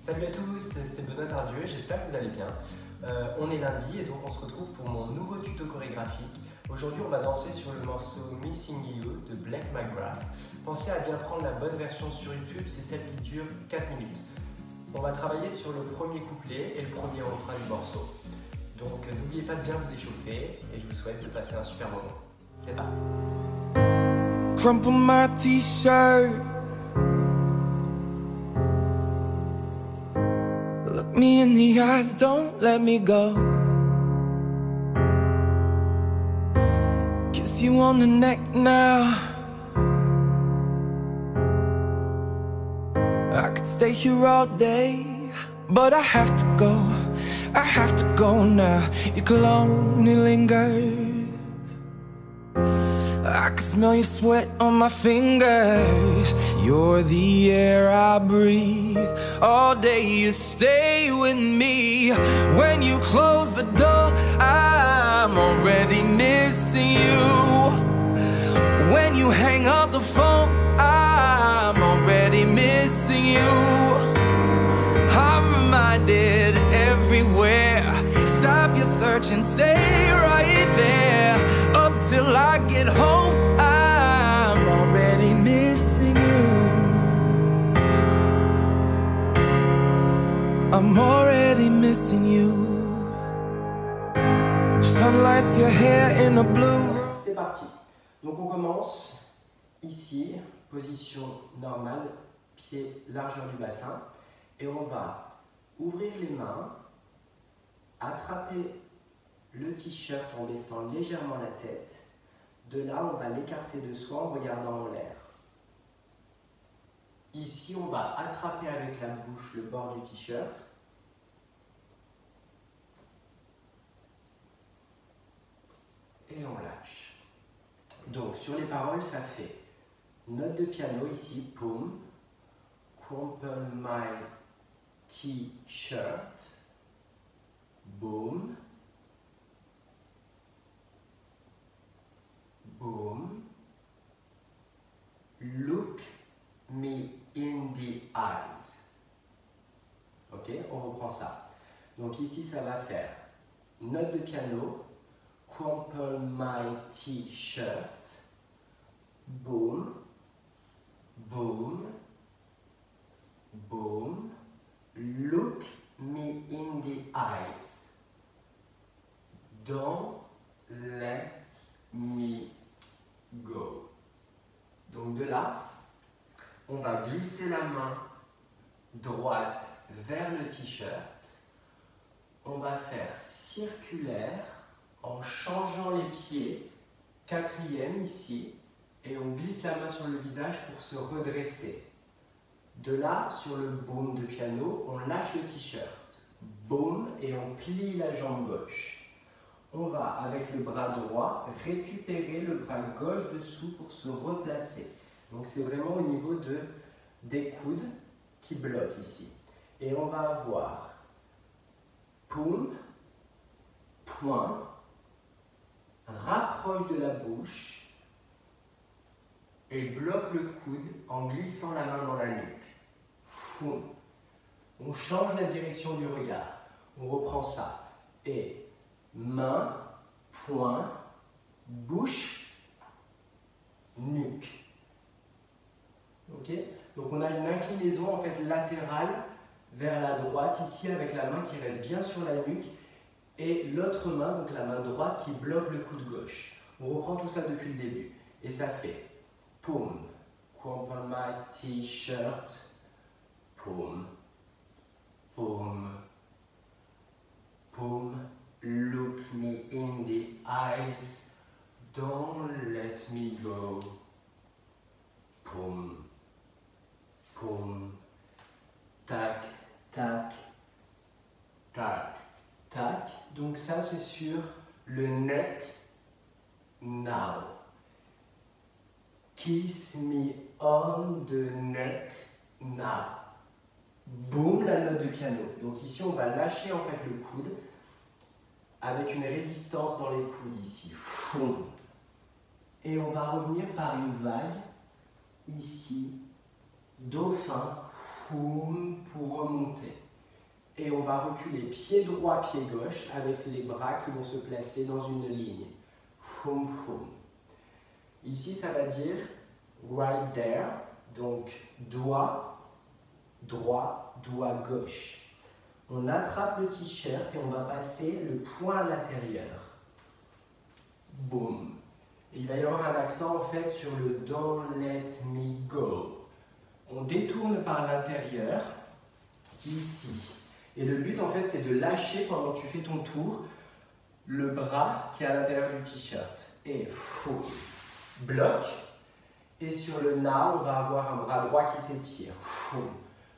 Salut à tous, c'est Benoît Tardieu, j'espère que vous allez bien. On est lundi et donc on se retrouve pour mon nouveau tuto chorégraphique. Aujourd'hui on va danser sur le morceau Missing You de Blake McGrath. Pensez à bien prendre la bonne version sur YouTube, c'est celle qui dure 4 minutes. On va travailler sur le premier couplet et le premier refrain du morceau. Donc n'oubliez pas de bien vous échauffer et je vous souhaite de passer un super moment. C'est parti. Crumple my t-shirt, look me in the eyes, don't let me go. Kiss you on the neck now. I could stay here all day, but I have to go. I have to go now. Your cologne, it lingers. I can smell your sweat on my fingers. You're the air I breathe. All day you stay with me. When you close the door, I'm already missing you. When you hang up the phone, I'm already missing you. I'm reminded everywhere. Stop your search and stay right there. Up till I get home, I'm already missing you. I'm already missing you. Sun lights your hair in a blue. C'est parti. Donc on commence ici, position normale, pied largeur du bassin. Et on va ouvrir les mains, attraper le t-shirt en baissant légèrement la tête. De là, on va l'écarter de soi en regardant en l'air. Ici, on va attraper avec la bouche le bord du t-shirt. Et on lâche. Donc, sur les paroles, ça fait note de piano ici, poum, crumple my t-shirt, boom, boom, look me in the eyes. Ok, on reprend ça. Donc ici, ça va faire note de piano, crumple my t-shirt, boom, boom, boom, look me in the eyes. Don't let me go. Donc de là, on va glisser la main droite vers le t-shirt. On va faire circulaire en changeant les pieds, quatrième ici, et on glisse la main sur le visage pour se redresser. De là, sur le boom de piano, on lâche le t-shirt. Boom, et on plie la jambe gauche. On va, avec le bras droit, récupérer le bras gauche dessous pour se replacer. Donc c'est vraiment au niveau des coudes qui bloquent ici. Et on va avoir poum, point, rapproche de la bouche et bloque le coude en glissant la main dans la nuque. Foum. On change la direction du regard. On reprend ça. Et main, poing, bouche, nuque. Ok? Donc on a une inclinaison en fait latérale vers la droite ici avec la main qui reste bien sur la nuque et l'autre main, donc la main droite qui bloque le coude gauche. On reprend tout ça depuis le début et ça fait poum, crumple my t-shirt, poum, poum, poum. Look me in the eyes, don't let me go. Poum, poum, tac, tac, tac, tac. Donc ça c'est sur le neck, now. Kiss me on the neck, now. Boum, la note de piano. Donc ici on va lâcher en fait le coude avec une résistance dans les coudes ici. Foum. Et on va revenir par une vague ici, dauphin, poum, pour remonter. Et on va reculer pied droit, pied gauche, avec les bras qui vont se placer dans une ligne. Poum, poum. Ici, ça va dire right there, donc doigt droit, doigt gauche. On attrape le t-shirt et on va passer le poing à l'intérieur. Boum. Et il va y avoir un accent en fait sur le don't let me go. On détourne par l'intérieur, ici. Et le but en fait c'est de lâcher pendant que tu fais ton tour le bras qui est à l'intérieur du t-shirt. Et fou, bloc. Et sur le now, on va avoir un bras droit qui s'étire.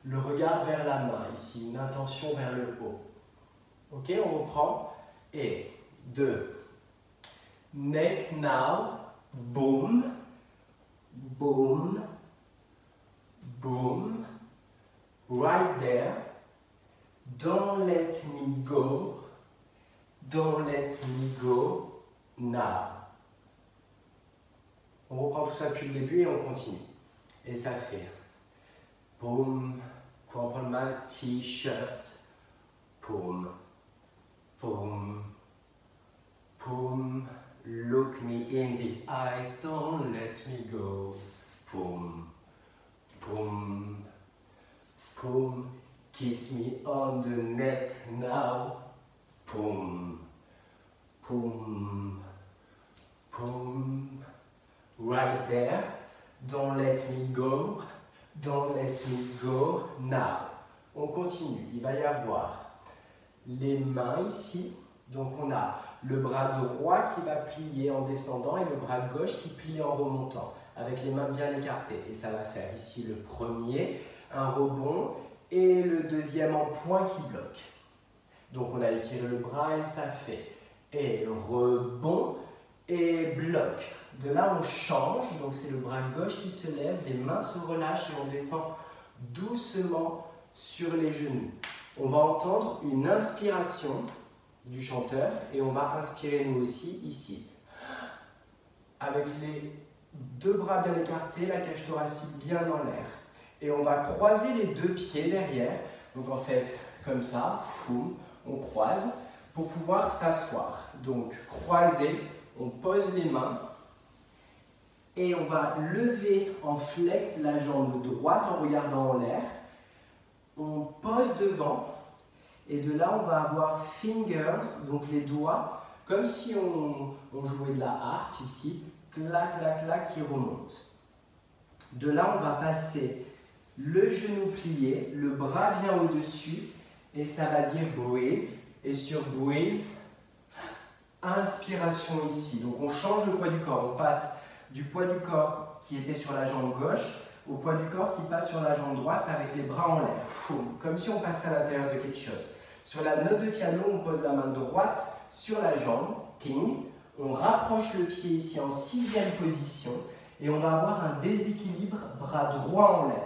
Le regard vers la main, ici, une intention vers le haut. Ok, on reprend. Et 2. Neck now, boom, boom, boom. Right there. Don't let me go. Don't let me go now. On reprend tout ça depuis le début et on continue. Et ça fait boum, pour prendre ma t-shirt, boum, boum, boum, look me in the eyes, don't let me go, boum, boum, boum, kiss me on the neck now, boum, boum, boum. Right there, don't let me go, don't let me go now. On continue, il va y avoir les mains ici, donc on a le bras droit qui va plier en descendant et le bras gauche qui plie en remontant, avec les mains bien écartées. Et ça va faire ici le premier, un rebond, et le deuxième en point qui bloque. Donc on a étiré le bras et ça fait, et rebond, et bloc. De là, on change, donc c'est le bras gauche qui se lève, les mains se relâchent et on descend doucement sur les genoux. On va entendre une inspiration du chanteur et on va inspirer nous aussi ici. Avec les deux bras bien écartés, la cage thoracique bien en l'air. Et on va croiser les deux pieds derrière. Donc en fait, comme ça, on croise pour pouvoir s'asseoir. Donc croiser, on pose les mains. Et on va lever en flex la jambe droite en regardant en l'air. On pose devant. Et de là, on va avoir fingers, donc les doigts, comme si on jouait de la harpe ici. Clac, clac, clac, qui remonte. De là, on va passer le genou plié, le bras vient au-dessus. Et ça va dire breathe. Et sur breathe, inspiration ici. Donc on change le poids du corps. On passe du poids du corps qui était sur la jambe gauche au poids du corps qui passe sur la jambe droite avec les bras en l'air. Comme si on passait à l'intérieur de quelque chose. Sur la note de piano, on pose la main droite sur la jambe, ting. On rapproche le pied ici en 6e position et on va avoir un déséquilibre bras droit en l'air.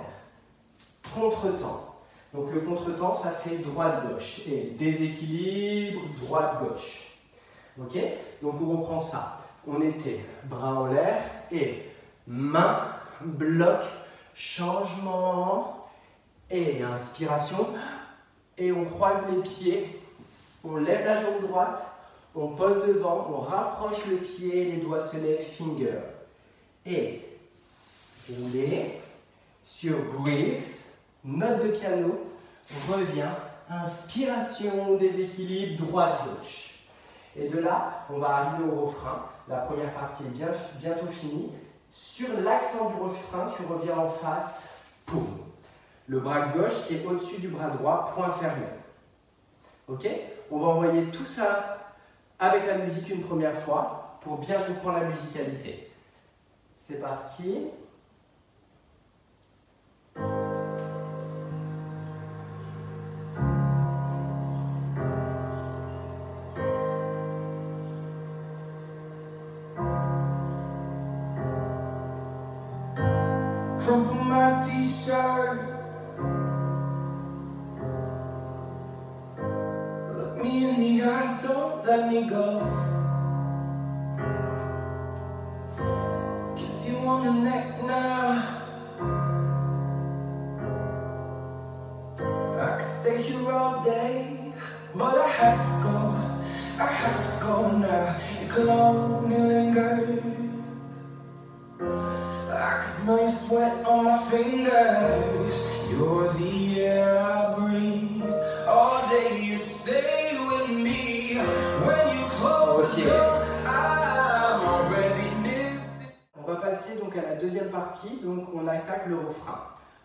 Contretemps. Donc le contretemps, ça fait droite-gauche. Et déséquilibre, droite-gauche. Ok? Donc on reprend ça. On était bras en l'air et main, bloc, changement et inspiration. Et on croise les pieds, on lève la jambe droite, on pose devant, on rapproche le pied, les doigts se lèvent, finger. Et rouler sur breathe, note de piano, revient, inspiration, déséquilibre, droite-gauche. Et de là, on va arriver au refrain. La première partie est bientôt finie. Sur l'accent du refrain, tu reviens en face. Boum. Le bras gauche qui est au-dessus du bras droit, point fermé. Ok? On va envoyer tout ça avec la musique une première fois pour bien comprendre la musicalité. C'est parti. Crumple my t-shirt. Look me in the eyes, don't let me go. Kiss you on the neck now. I have to go now. Your cologne lingers. I can smell your sweat on my fingers. You're the air I breathe. All day you stay with me. When you close the door, I'm already missing. On va passer donc à la deuxième partie. Donc on attaque le refrain.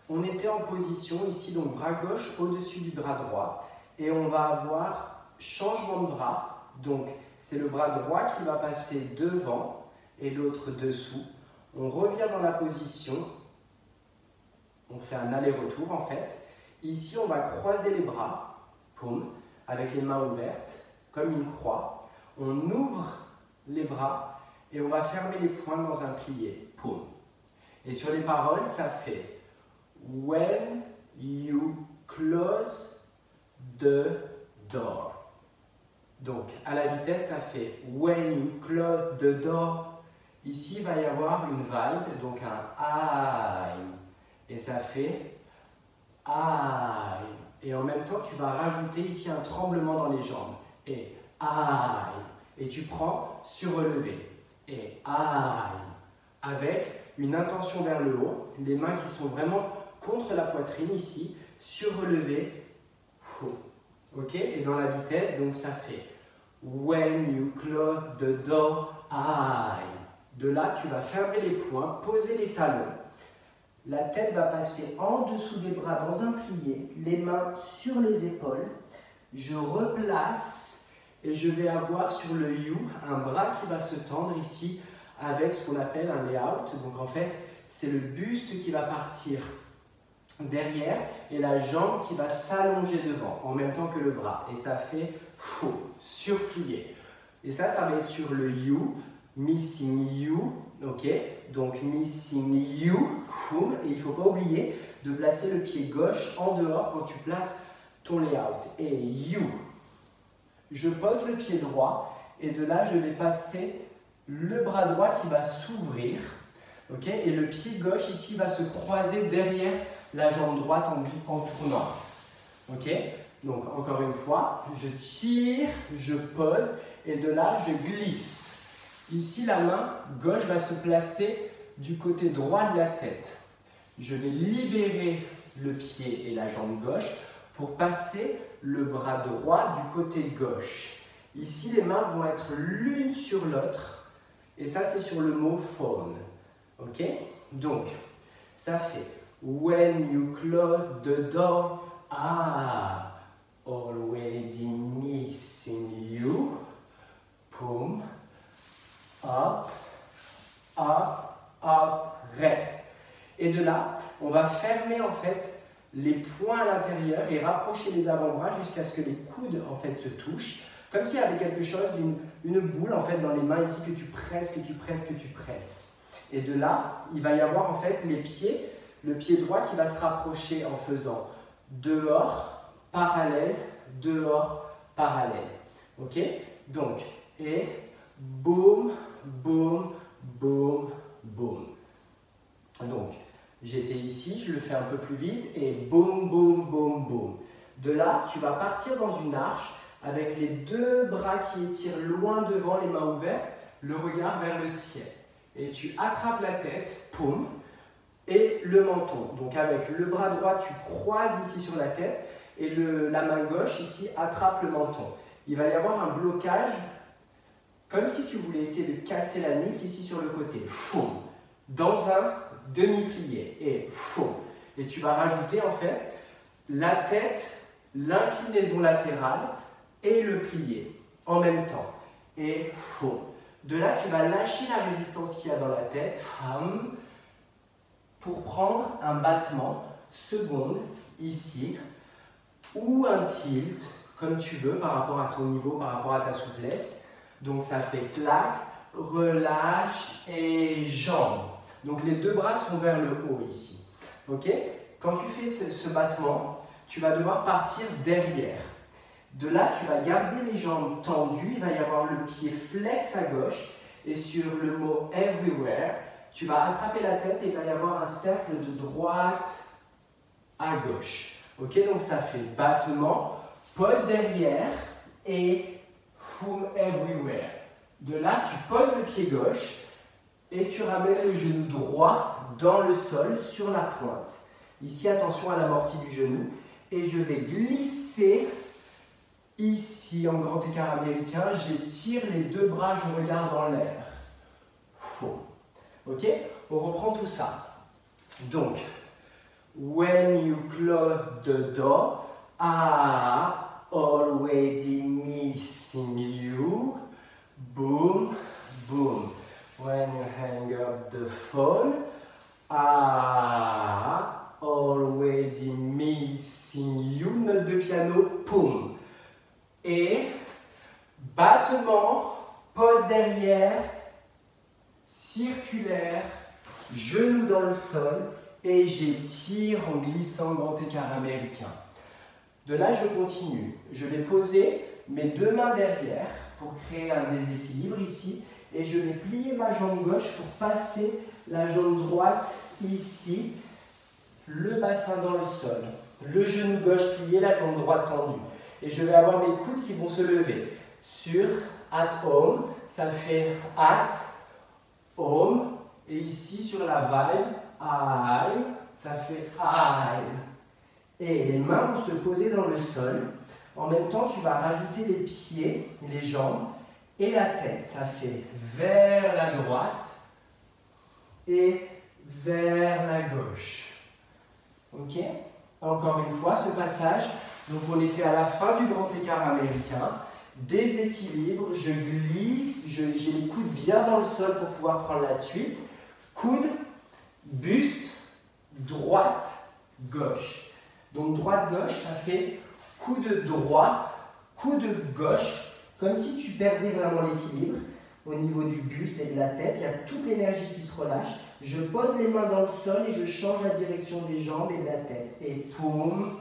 On était en position ici, donc bras gauche au-dessus du bras droit. Et on va avoir changement de bras. Donc c'est le bras droit qui va passer devant et l'autre dessous. On revient dans la position. On fait un aller-retour en fait. Ici, on va croiser les bras, paume, avec les mains ouvertes, comme une croix. On ouvre les bras et on va fermer les poings dans un plié, paume. Et sur les paroles, ça fait When you close the door. Donc, à la vitesse, ça fait When you close the door. Ici, il va y avoir une vibe, donc un I'm. Et ça fait I'm. Et en même temps, tu vas rajouter ici un tremblement dans les jambes. Et I'm. Et tu prends surrelevé. Et I'm. Avec une intention vers le haut. Les mains qui sont vraiment contre la poitrine ici. Surrelevé. Ok? Et dans la vitesse, donc ça fait When you close the door, I'm. De là, tu vas fermer les poings, poser les talons. La tête va passer en dessous des bras dans un plié, les mains sur les épaules. Je replace et je vais avoir sur le You un bras qui va se tendre ici avec ce qu'on appelle un layout. Donc en fait, c'est le buste qui va partir derrière et la jambe qui va s'allonger devant en même temps que le bras. Et ça fait surplié. Et ça va être sur le You. Missing you, ok? Donc missing you, et il ne faut pas oublier de placer le pied gauche en dehors quand tu places ton layout. Et you. Je pose le pied droit et de là je vais passer le bras droit qui va s'ouvrir, ok? Et le pied gauche ici va se croiser derrière la jambe droite en tournant, ok? Donc encore une fois, je tire, je pose et de là je glisse. Ici, la main gauche va se placer du côté droit de la tête. Je vais libérer le pied et la jambe gauche pour passer le bras droit du côté gauche. Ici, les mains vont être l'une sur l'autre. Et ça, c'est sur le mot phone. Ok? Donc, ça fait When you close the door, already missing you. Boom. Up, up, up, reste. Et de là, on va fermer en fait les poings à l'intérieur et rapprocher les avant-bras jusqu'à ce que les coudes en fait se touchent. Comme s'il y avait quelque chose, une boule en fait dans les mains ici que tu presses, que tu presses, que tu presses. Et de là, il va y avoir en fait les pieds, le pied droit qui va se rapprocher en faisant dehors, parallèle, dehors, parallèle. Ok? Donc, et boum, boum, boum, boum. Donc, j'étais ici, je le fais un peu plus vite et boum, boum, boum, boum. De là, tu vas partir dans une arche avec les deux bras qui étirent loin devant, les mains ouvertes, le regard vers le ciel. Et tu attrapes la tête, boum, et le menton. Donc, avec le bras droit, tu croises ici sur la tête et la main gauche ici attrape le menton. Il va y avoir un blocage. Comme si tu voulais essayer de casser la nuque ici sur le côté. Dans un demi-plié. Et tu vas rajouter en fait la tête, l'inclinaison latérale et le plié en même temps. Et de là, tu vas lâcher la résistance qu'il y a dans la tête pour prendre un battement seconde ici ou un tilt comme tu veux par rapport à ton niveau, par rapport à ta souplesse. Donc ça fait clac, relâche et jambe. Donc les deux bras sont vers le haut ici. Ok? Quand tu fais ce battement, tu vas devoir partir derrière. De là, tu vas garder les jambes tendues. Il va y avoir le pied flex à gauche. Et sur le mot everywhere, tu vas attraper la tête et il va y avoir un cercle de droite à gauche. Ok? Donc ça fait battement, pose derrière et boom everywhere. De là, tu poses le pied gauche et tu ramènes le genou droit dans le sol sur la pointe. Ici, attention à l'amorti du genou. Et je vais glisser ici en grand écart américain. J'étire les deux bras, je regarde en l'air. Ok? On reprend tout ça. Donc, when you close the door, I'm already missing you. Boom, boom. When you hang up the phone, I'm already missing you. Note de piano, boom. Et battement, pose derrière, circulaire, genou dans le sol et j'étire en glissant grand écart américain. De là, je continue. Je vais poser mes deux mains derrière pour créer un déséquilibre ici et je vais plier ma jambe gauche pour passer la jambe droite ici, le bassin dans le sol, le genou gauche plié, la jambe droite tendue. Et je vais avoir mes coudes qui vont se lever. Sur at home, ça fait at home. Et ici, sur la vibe, I, ça fait I. Et les mains vont se poser dans le sol. En même temps, tu vas rajouter les pieds, les jambes et la tête. Ça fait vers la droite et vers la gauche. Ok? Encore une fois, ce passage. Donc, on était à la fin du grand écart américain. Déséquilibre, je glisse, j'ai les coudes bien dans le sol pour pouvoir prendre la suite. Coude, buste, droite, gauche. Donc droite-gauche, ça fait coude droit, coude gauche, comme si tu perdais vraiment l'équilibre au niveau du buste et de la tête. Il y a toute l'énergie qui se relâche. Je pose les mains dans le sol et je change la direction des jambes et de la tête. Et poum,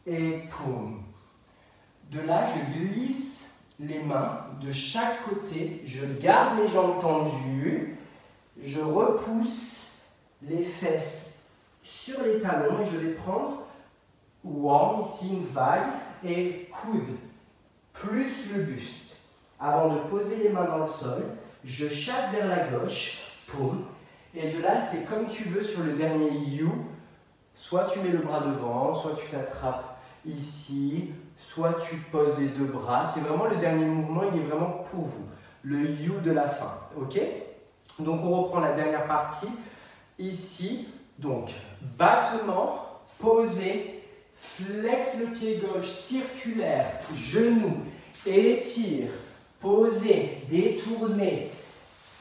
et poum. De là, je glisse les mains de chaque côté. Je garde les jambes tendues. Je repousse les fesses sur les talons et je vais prendre one, ici une vague, et coude, plus le buste. Avant de poser les mains dans le sol, je chasse vers la gauche, poum, et de là c'est comme tu veux sur le dernier you, soit tu mets le bras devant, soit tu t'attrapes ici, soit tu poses les deux bras, c'est vraiment le dernier mouvement, il est vraiment pour vous, le you de la fin, ok? Donc on reprend la dernière partie, ici, donc battement, posé, flex le pied gauche, circulaire, genou, étire, posé, détourné,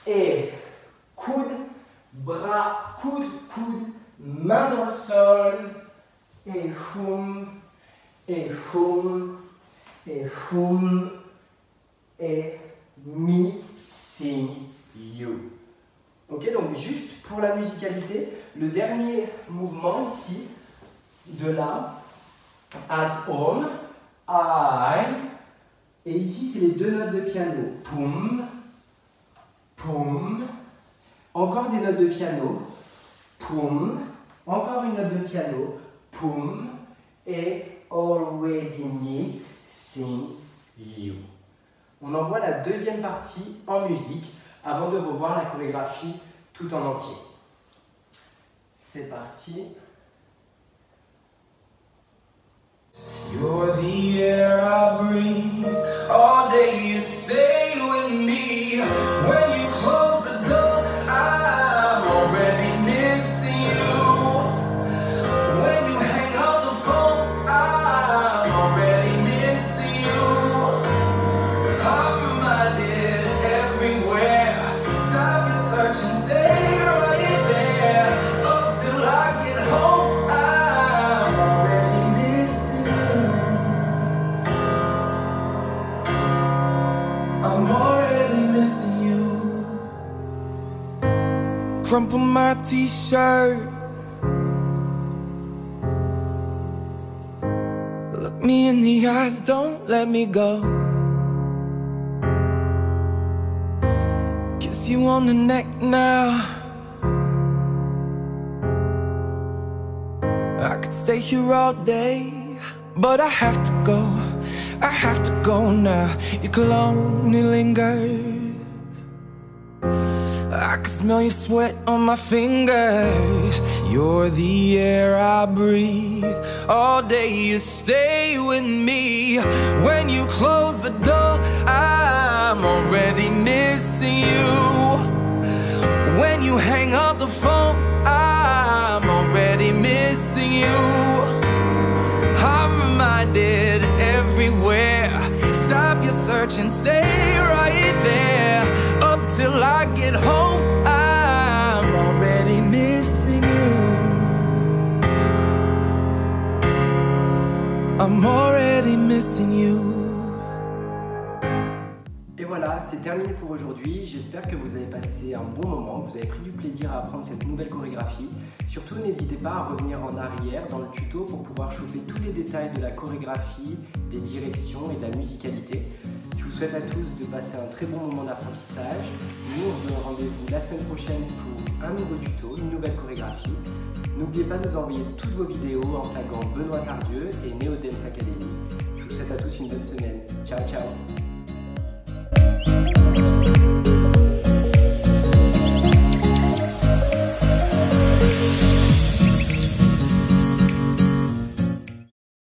et coude, bras, coude, coude, main dans le sol, et foum, et foum, et foum, et missing you. Ok, donc juste pour la musicalité, le dernier mouvement ici, de là, at home, I, et ici c'est les deux notes de piano, poum, poum, encore des notes de piano, poum, encore une note de piano, poum, et already missing you. On envoie la deuxième partie en musique avant de revoir la chorégraphie tout en entier. C'est parti. You're the air I breathe. All day you stay with me. When you close the door, I'm already missing you. When you hang up the phone, I'm already missing you. I'm reminded everywhere. Stop and search and stay right there. Up till I get home, I'm already missing you. I'm already missing you. Crumple my t-shirt. Look me in the eyes, don't let me go. Kiss you on the neck now. I could stay here all day, but I have to go. I have to go now, your cologne it lingers. I can smell your sweat on my fingers. You're the air I breathe. All day you stay with me. When you close the door, I'm already missing you. When you hang up the phone, I'm already missing you. I'm reminded everywhere. Stop your search and stay right there. Up till I get home, I'm already missing you. I'm already missing you. Et voilà, c'est terminé pour aujourd'hui. J'espère que vous avez passé un bon moment, que vous avez pris du plaisir à apprendre cette nouvelle chorégraphie. Surtout, n'hésitez pas à revenir en arrière dans le tuto pour pouvoir choper tous les détails de la chorégraphie, des directions et de la musicalité. Je vous souhaite à tous de passer un très bon moment d'apprentissage. Nous, on se donne rendez-vous la semaine prochaine pour un nouveau tuto, une nouvelle chorégraphie. N'oubliez pas de nous envoyer toutes vos vidéos en taguant Benoît Tardieu et Neo Dance Academy. Je vous souhaite à tous une bonne semaine. Ciao, ciao!